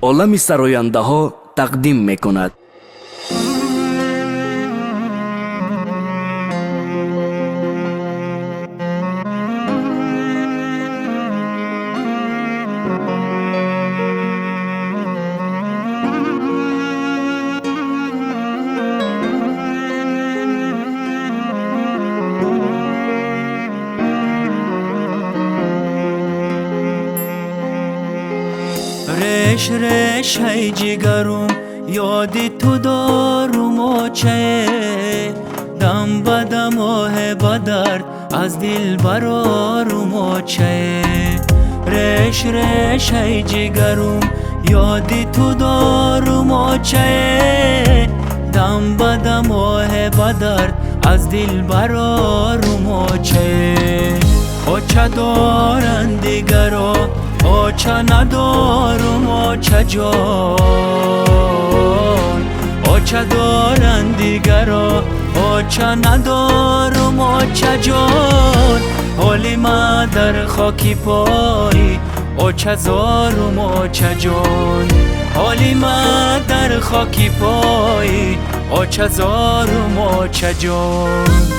олами сарояндаҳо тақдим мекунад. رش رش های جگرم یادی تو دارم آچه دم بدم آه بدرد از دل برارم آچه رش رش های جگرم یادی تو دارم آچه دم بدم آه بدرد از دل برارم آچه آچه دارن دیگرا آچه ندارم آچه جان آچه دارن دیگرا آچه ندارم آچه جان حالی من در خاکی پای آچه زارم آچه جان حالی من در خاکی پای آچه زارم آچه جان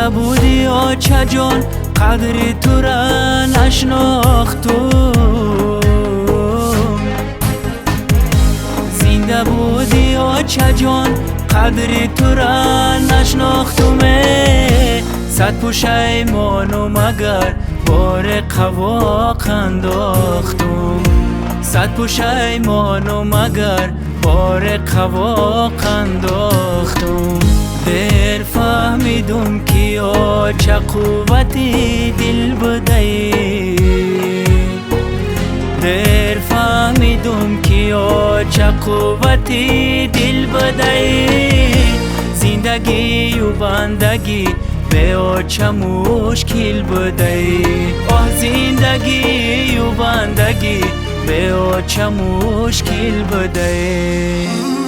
بودی آچه جان قدر تو را نشناختم زنده بودی آچه جان قدر تو را نشناختم صد پشیمانم اگر بار قواق انداختم صد پشیمانم اگر بار قواق انداختم دیر فهمیدم که آچه قوتی دل بدهی دیر فهمیدم که آچه قوتی دل بدهی زندگی و بندگی به آچه مشکل بدهی آه زندگی و بندگی به آچه مشکل بدهی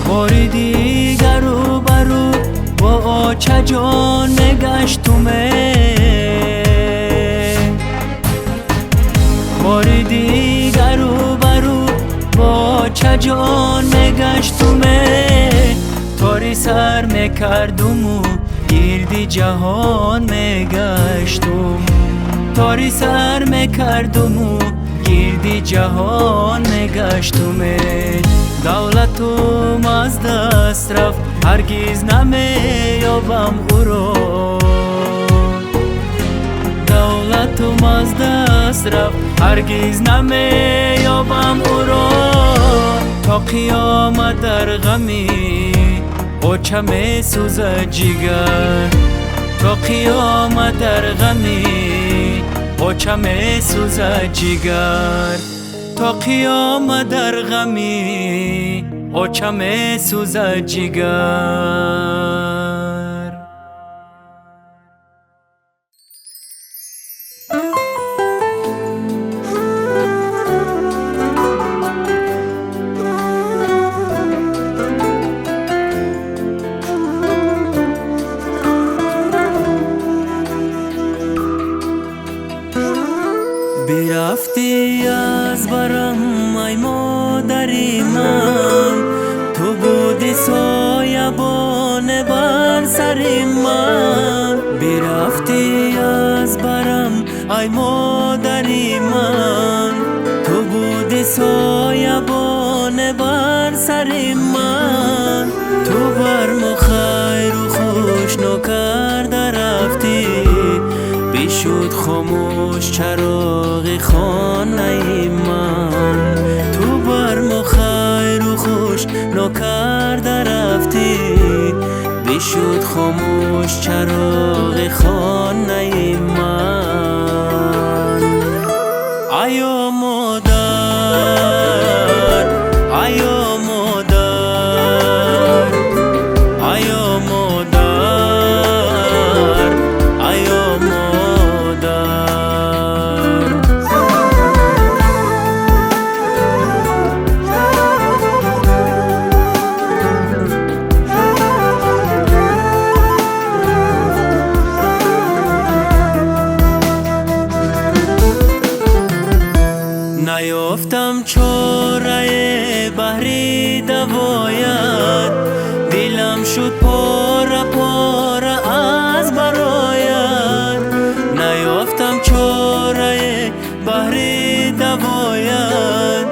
باری دیگر رو برو با آچه جان نگشتمه باری دیگر رو برو با آچه جان نگشتمه تاری سر میکردم و گردی جهان میگشتم تاری سر میکردم و گردی جهان میگشتم دولتم از دست رفت هرگز نمیابم او را دولتم از دست رفت هرگز نمیابم او را تا قیامت در غمی آچه می سوزد جگر تا قیامت در غمی آچه می سوزد جگر تا قیامت در غمی آچه می سوزد جگر برفتی از برم ای مادری من تو بودی سایبان بر سر من برفتی از برم ای مادری من تو بودی سایبان بر سر من تو بر ما خیر و خوش نکرده رفتی بشد خاموش چراغ خانه من. تو بر ما خیر و خوش نکرده رفتی، بشد خاموش چراغ خانه من. آیا مادر، آیا مادر، آیا مادر، آیا مادر. نیافتم چاره بهر دوایت، دلم شد پاره پاره از برایت. نیافتم چاره بهر دوایت،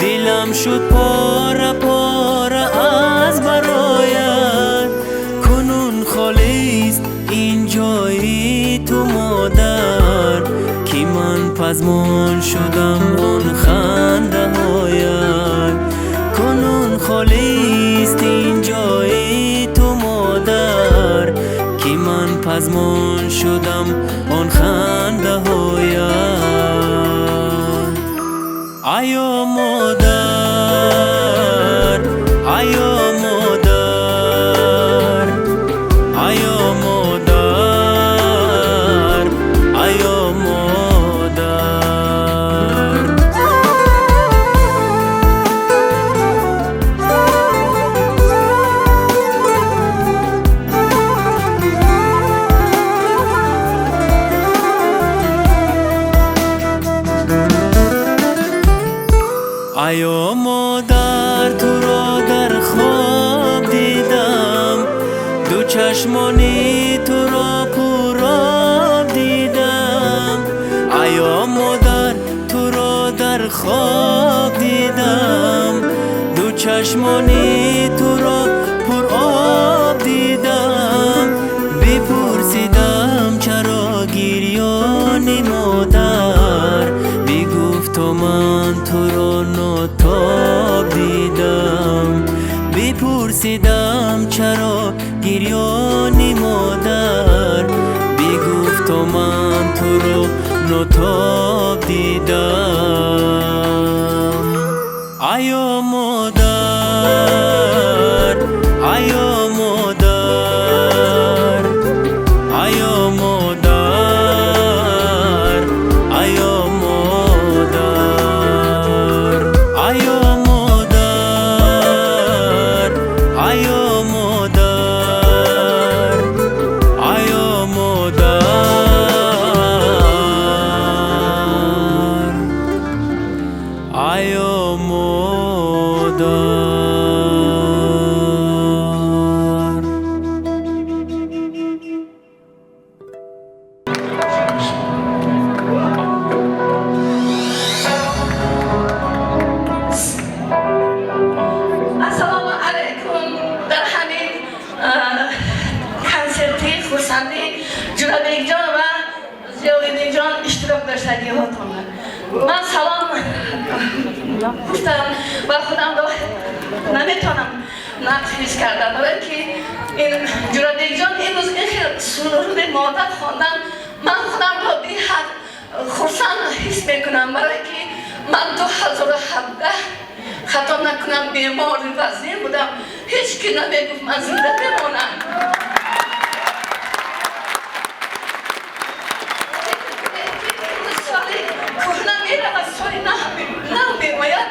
دلم شد پاره پاره از برایت. کنون خالی است این جای تو مادر، که من پزمان شدم آن خنده هایت. کنون خالی است این جای تو مادر، که من پزمان شدم آن خنده هایت. آیا مادر، آیا مادر، آیا مادر، آیا مادر. آیا مادر تو را در خواب دیدم، دو چشمانی تو را پرآب دیدم. آیا مادر تو را در خواب دیدم، دو چشمانی تو را پرآب دیدم. بپرسیدم چرا گریانی مادر، بگفت من تو را ناتاب دیدم. بپرسیدم چرا گریانی مادر، بگفت من تو را ناتاب دیدم. آیا مادر، آیا مادر، آیا مادر، آیا مادر، آیا مادر، آیا مادر، آیا مادر، آیا مادر. السلام علیکم. در همین کنسرتی خورسندی جنابیک جان و زیاویدی جان اشتراک داشتگی هاتون. من سلام گفتم و خودم را نمیتونم نقص کردم، برای که این جنابیک جان امروز این سرود مادر خواندن، من خودم را بی حد خورسند حس میکنم، برای که من 2017 خطا نکنم بیمار وزیر بودم، هیچ کی نمیگفت من زنده بمانم. سالی کهنه میره و سالی نو میماید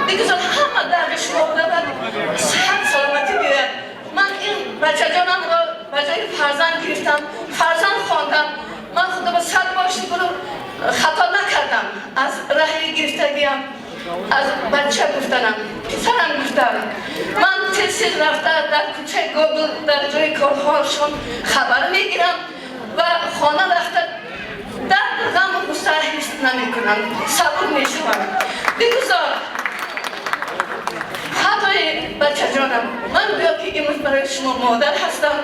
دیگه زن همه درش مورده و صحت سلامتی بیاید. من این بچه جانم را بجای فرزند گرفتم، فرزند خواندم. من خدا به صد باشی برو خطا نکردم، از راه گرفتگیم از بچه گفتنم، پسرم گفتم. من تلسیز رفته در کوچه گوگل در جای کارهاشون خبر میگیرم و خانه رفته در غم و غصه حس نمیکنم، صبور میشوم. بگذار خطای بچه جانم من بیا که امروز برای شما مادر هستم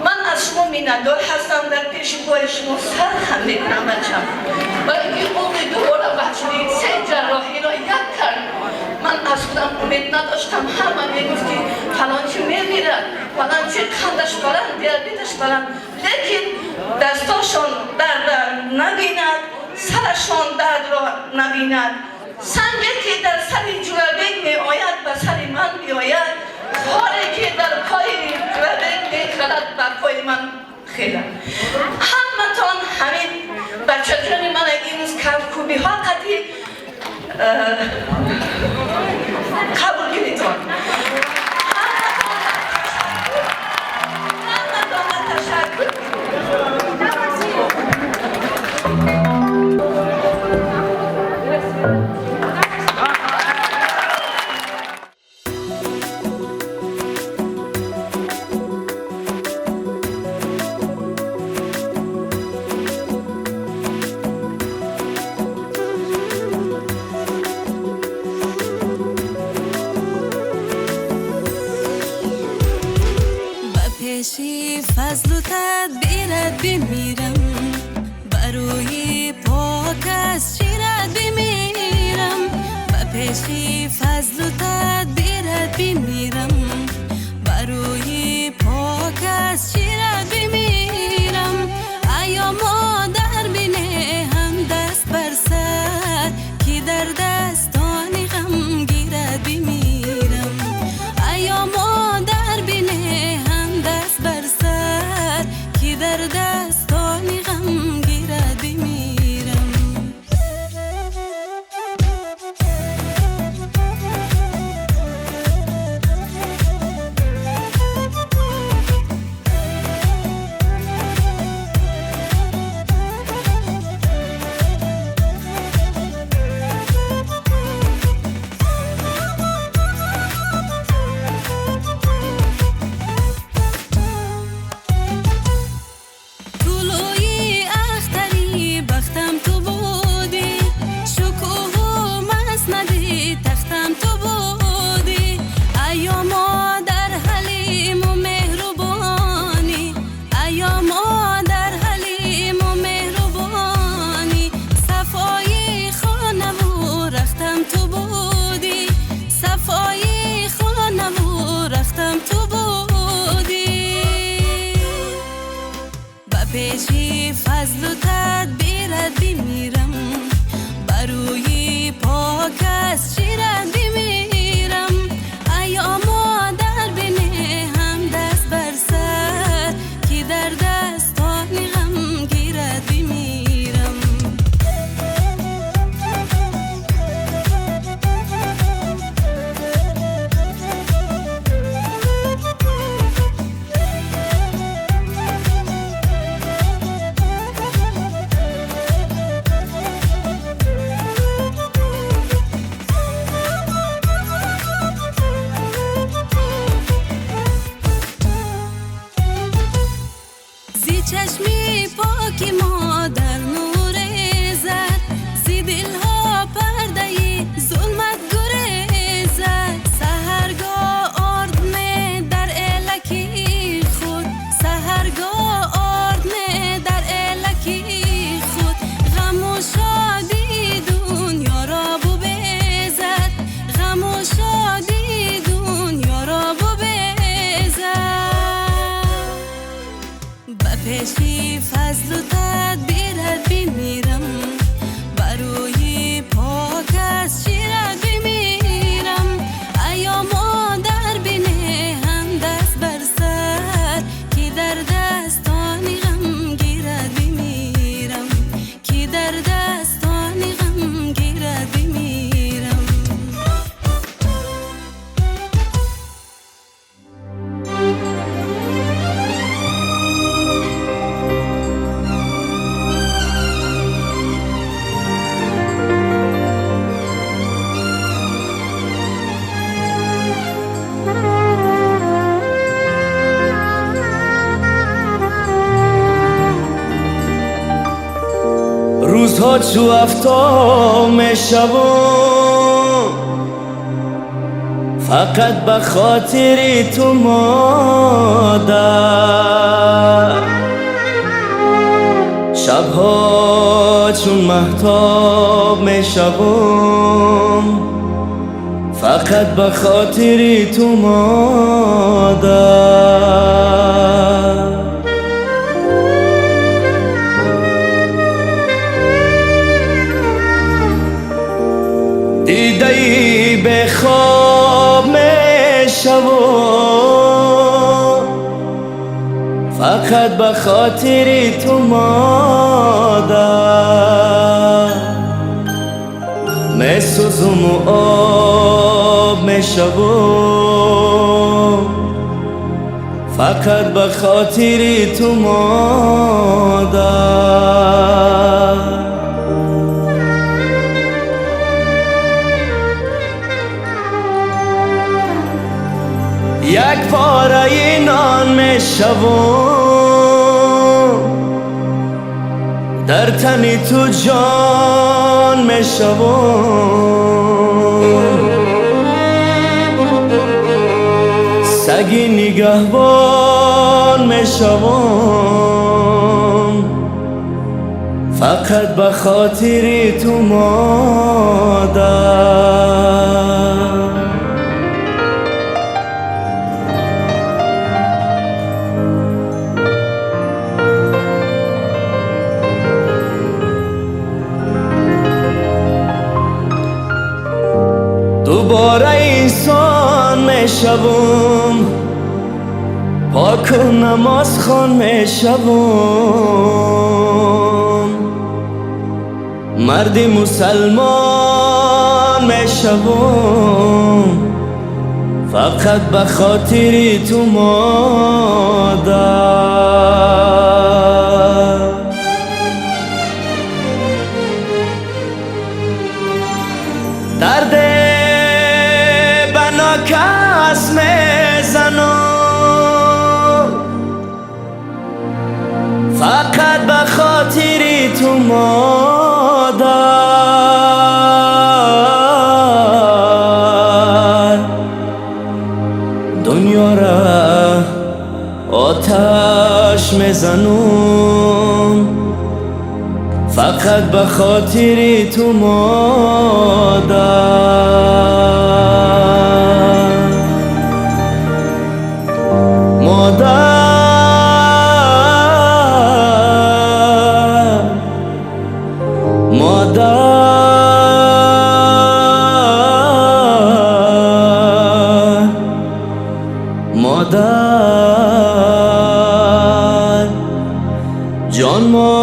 من از شما میندار هستم در پیش پای شما سر هم میکنم بچم برای اینکه عمر دوباره بچه سه جراحی را یک کرد من از خودم امید نداشتم همه میگفتی فلان چی میمیره فلان چی خندش بلند دیابتش بلند لیکن دستاشون درد نبیند سرشان درد را نبیند سنگی که در سر جورابین می آید به سر من می آید خاری که در پای جورابین می خلد به پای من خیلد همتان همین بچه جان من امروز کوبی ها قدی قبول گیریتان همتان تشکر پیشی فضل و تدبیرت بمیرم بروی پاک از شیرت بمیرم با پیشی فضل و تدبیرت بمیرم بروی پاک از شیرت بمیرم ایا مادر بینه هم دست بر سر کی در دستان غم گیرت بمیرم ایا مادر بینه دست بر سر کی در دستان غم گیرد بمیرم پیشی فضل و تدبیرت بمیرم بروی پاک از شیرت بمیرم ایا مادر بینه هم دست بر سر کی در دستان غم گیرت بمیرم چشمی پاکی مادر نور زد زی دلها پرده ظلمت گریزد سحرگاه آردمه در الکی خود سحرگاه آردمه در الکی خود غم و شادی دنیا را بو بزد غم و شادی دنیا را بو بزد پیشی فضل و تدبیرت بمیرم بروی پاک از شیرت بمیرم ایا مادر بینه هم دست بر سر کی در دستان غم گیرت بمیرم کی در دستان غم گیرت بمیرم روزها چو افتام شبان فقط به خاطری تو مادر. شبها چون مهتاب میشوم فقط به خاطری تو مادر. دیده‌ای به خواب میشوم فقط به خاطری تو مادر. میسوزم و آب میشوم فقط به خاطری تو مادر. یک پاره نان میشوم در تنی تو جان میشوم. سگی نگهبان میشوم فقط به خاطری تو مادر. دوباره انسان میشوم پاک و نماز خوان میشوم. مردی مسلمان میشوم فقط به خاطری تو مادر. درد کس میزنم فقط به خاطری تو مادر. دنیا را آتش میزنم فقط به خاطری تو مادر. مادر جان مادر.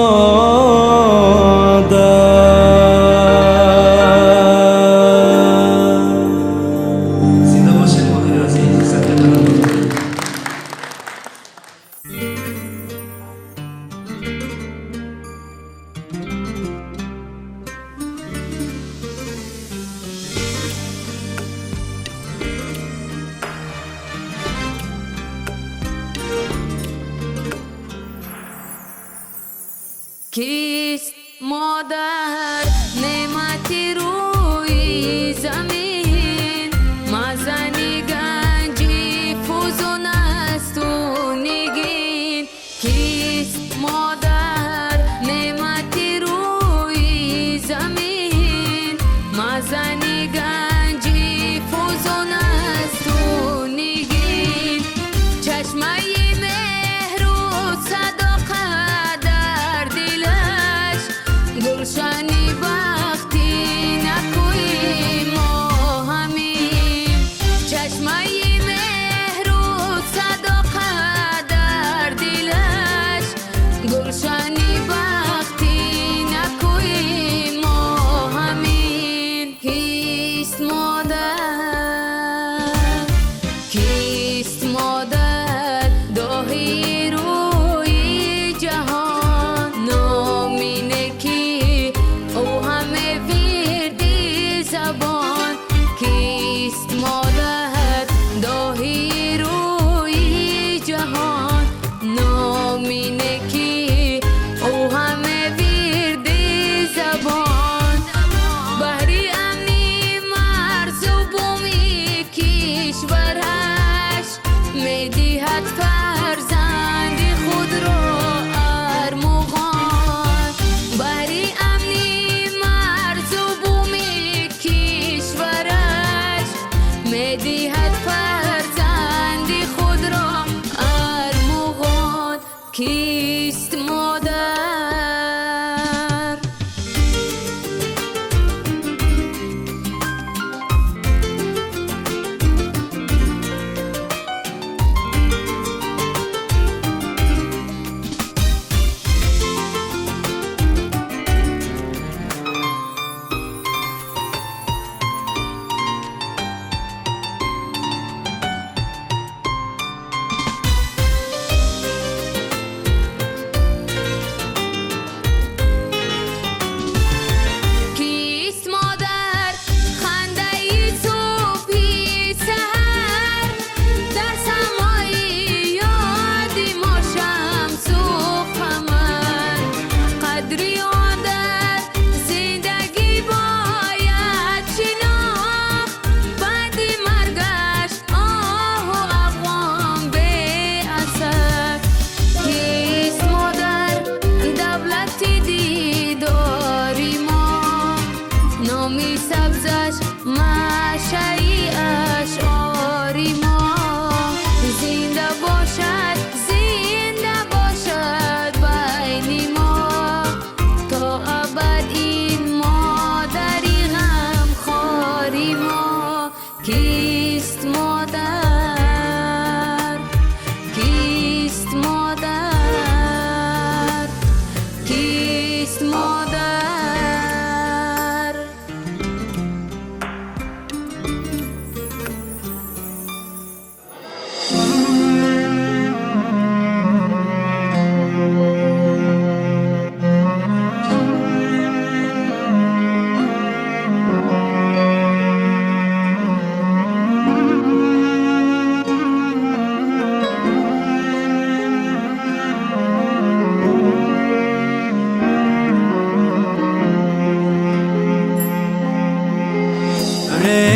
زنده باشید مادر عزیز. کیست مادر نعمتی روی زمین مزنی گنجی فوزون است و نگین. کیست مادر نعمتی روی زمین مزنی گنجی فوزون است و نگین. چشمه مهر و صداقت در دلش گلشنی بختی کیست مادر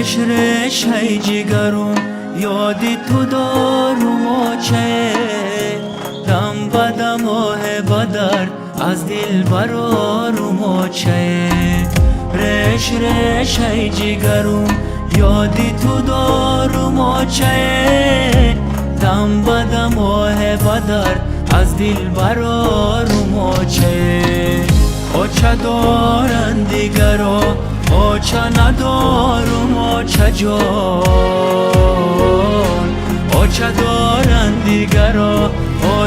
رش رش های جگرم یادی تو دارم و چه دم بدم و بدر از دل برارم و چه رش رش های جگرم یادی تو دارم و چه دم بدم و بدر از دل برارم و چه چه دارن دیگرو چه ندارم چه جان چه دارن دیگرو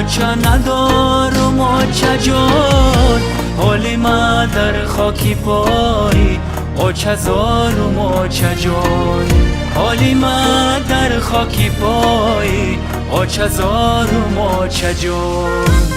چه ندارم چه جان حالی من در خاکی پای چه زارم چه جان حالی من در خاکی پای چه زارم چه جان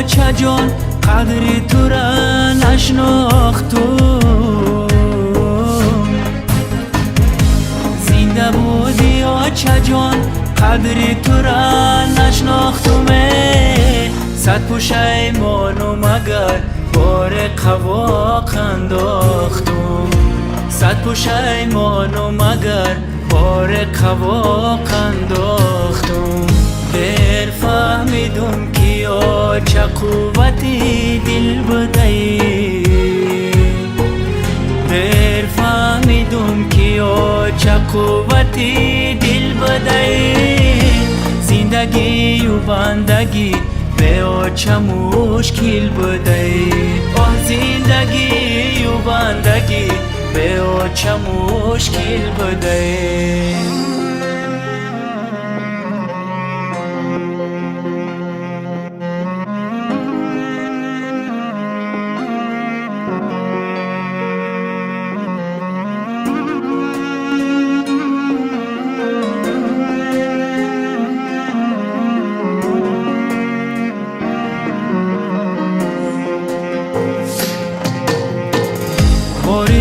چه جان قدری تو را نشناختم زنده بودی چه جان قدری تو را نشناختم صد پشیمانم اگر بار قواق انداختم صد پشیمانم اگر بار قواق انداختم دیر فهمیدم که چه قوتی دل بدهی دیر فهمیدم که چه قوتی دل بدهی زندگی و بندگی به چه مشکل بدهی زندگی و بندگی به چه مشکل بدهی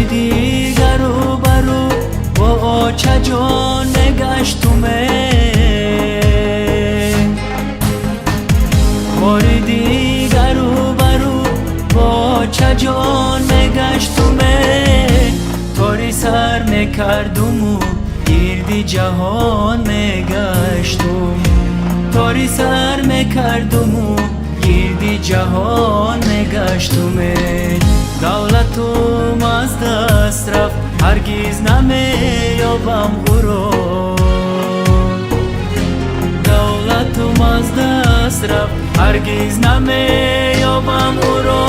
دیگر رو برو با چه جان نگشتمه بار دیگر رو برو با چه جان میکردم و گردی جهان میگشتم کاری سر میکردم و گردی جهان میگشتم دولتم از دست رفت هرگز نمیابم او را دولتم از دست رفت هرگز نمیابم او را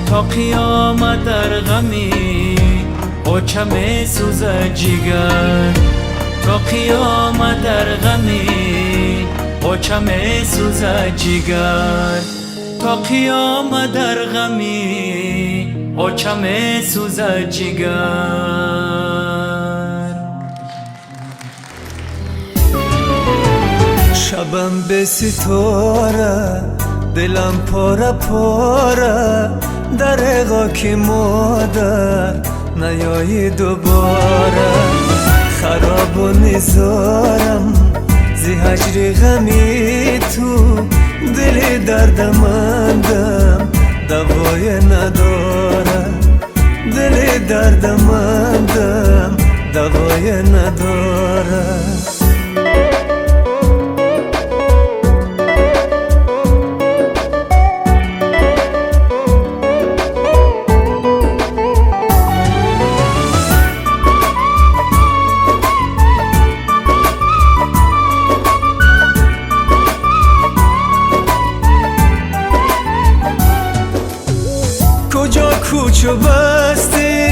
تا قیامت در غمی اوچه می سوزد جگر تا قیامت در غمی اوچه می سوزد جگر تا قیامت در غمی اوچه می سوزد جگر شبم به ستاره دلم پاره پاره در غاکی مادر نیایی دوباره خراب و نزارم زی هجر غمی تو دل دردمندم دوای نداره دل دردمندم دوای نداره کجا کوچو بستی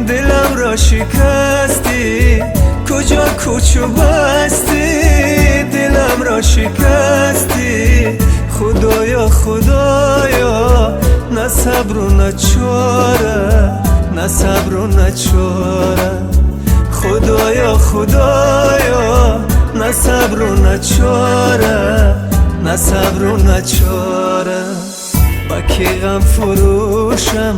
دلم را شکستی کجا کوچو بستی دلم را شکستی خدایا خدایا نه صبر و نه چاره نه صبر و نه چاره خدایا خدایا نه صبر و نه چاره نه صبر و نه چاره با کی غم فروشم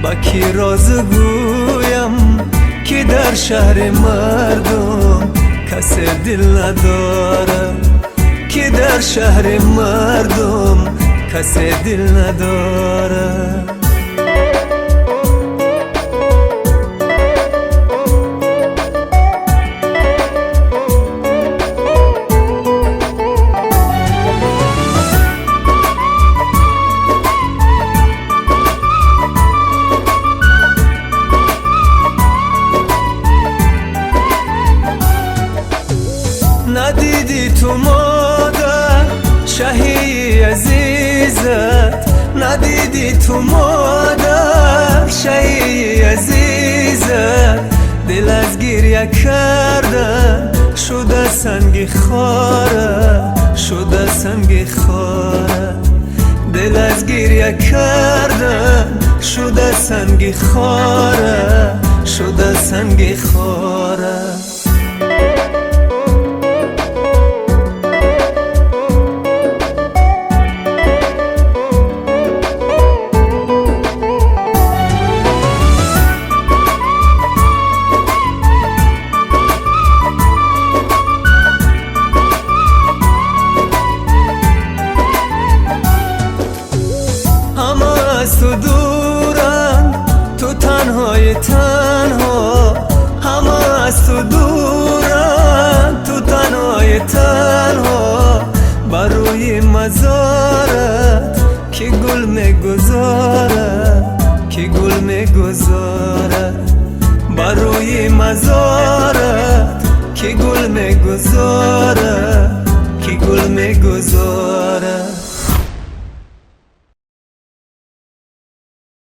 با کی راز گویم که در شهر مردم کس دل نداره که در شهر مردم کس دل نداره ندیدی تو مادر شهی عزیزت ندیدی تو مادر شهی عزیزت دل از گریه کردن شده سنگ خاره شده سنگ خاره دل از گریه کردن شده سنگ خاره شده سنگ خاره از تو دورم تو تنهای تنها همه از تو دورم تو تنهای تنها بر روی مزارت که گل میگذاره که گل میگذاره بر روی مزارت که گل میگذاره که گل میگذاره